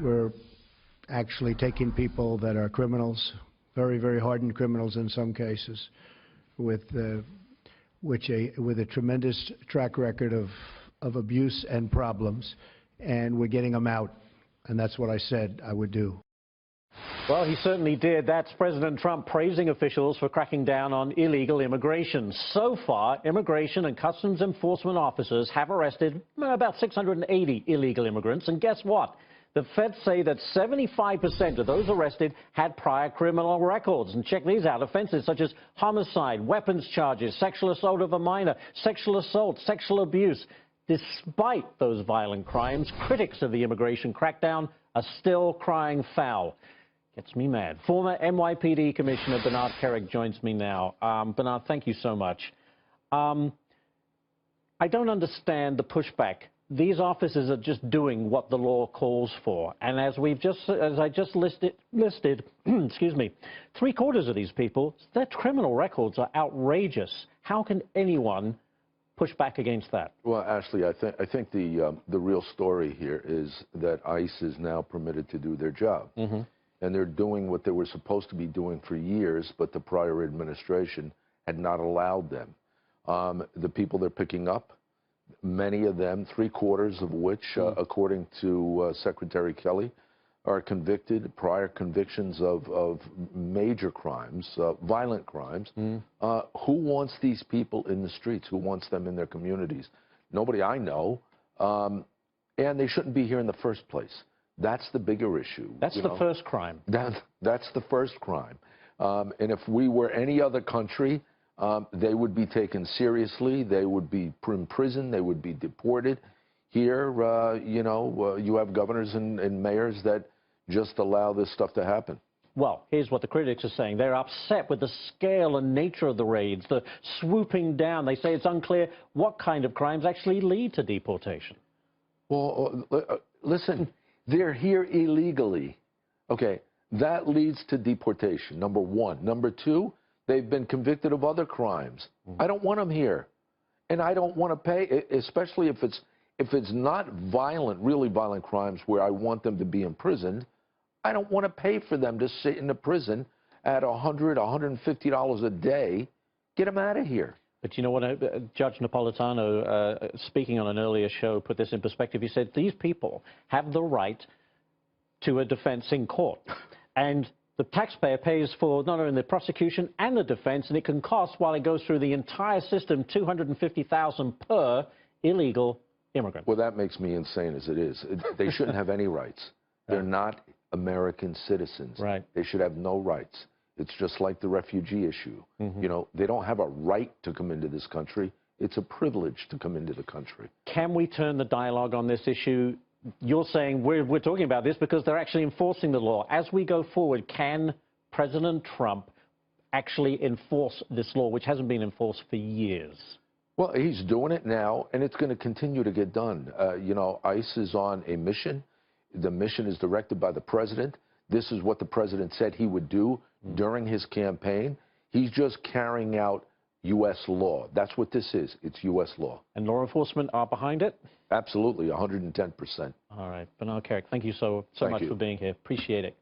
We're actually taking people that are criminals, very, very hardened criminals in some cases, with a tremendous track record of abuse and problems, and we're getting them out, and that's what I said I would do. Well, he certainly did. That's President Trump praising officials for cracking down on illegal immigration. So far, immigration and customs enforcement officers have arrested about 680 illegal immigrants. And guess what? The feds say that 75% of those arrested had prior criminal records. And check these out. Offenses such as homicide, weapons charges, sexual assault of a minor, sexual assault, sexual abuse. Despite those violent crimes, critics of the immigration crackdown are still crying foul. Gets me mad. Former NYPD Commissioner Bernard Kerik joins me now. Bernard, thank you so much. I don't understand the pushback. These officers are just doing what the law calls for. And as I just listed, excuse me, 3/4 of these people, their criminal records are outrageous. How can anyone push back against that? Well, Ashley, I think the real story here is that ICE is now permitted to do their job. Mm-hmm. And they're doing what they were supposed to be doing for years, but the prior administration had not allowed them. The people they're picking up, many of them, 3/4 of which, according to Secretary Kelly, are convicted, prior convictions of major crimes, violent crimes. Who wants these people in the streets? Who wants them in their communities? Nobody I know. And they shouldn't be here in the first place. That's the bigger issue. That's the first crime. That's the first crime. And if we were any other country, they would be taken seriously. They would be in prison. They would be deported. Here, you have governors and mayors that just allow this stuff to happen. Well, here's what the critics are saying. They're upset with the scale and nature of the raids, the swooping down. They say it's unclear what kind of crimes actually lead to deportation. Well, listen. They're here illegally. Okay, that leads to deportation, number one. Number two, they've been convicted of other crimes. I don't want them here. And I don't want to pay, especially if it's not violent, really violent crimes where I want them to be imprisoned. I don't want to pay for them to sit in the prison at $100, $150 a day. Get them out of here. But you know what, Judge Napolitano, speaking on an earlier show, put this in perspective. He said these people have the right to a defense in court. And the taxpayer pays for not only the prosecution and the defense, and it can cost, while it goes through the entire system, $250,000 per illegal immigrant. Well, that makes me insane as it is. They shouldn't have any rights. They're not American citizens. Right. They should have no rights. It's just like the refugee issue. You know, they don't have a right to come into this country. It's a privilege to come into the country. Can we turn the dialogue on this issue? You're saying we're talking about this because they're actually enforcing the law. As we go forward, can President Trump actually enforce this law, which hasn't been enforced for years? Well, he's doing it now, and it's going to continue to get done. You know, ICE is on a mission. The mission is directed by the president. This is what the president said he would do during his campaign. He's just carrying out U.S. law. That's what this is. It's U.S. law. And law enforcement are behind it? Absolutely, 110%. All right. Bernard Kerik, thank you so much for being here. Appreciate it.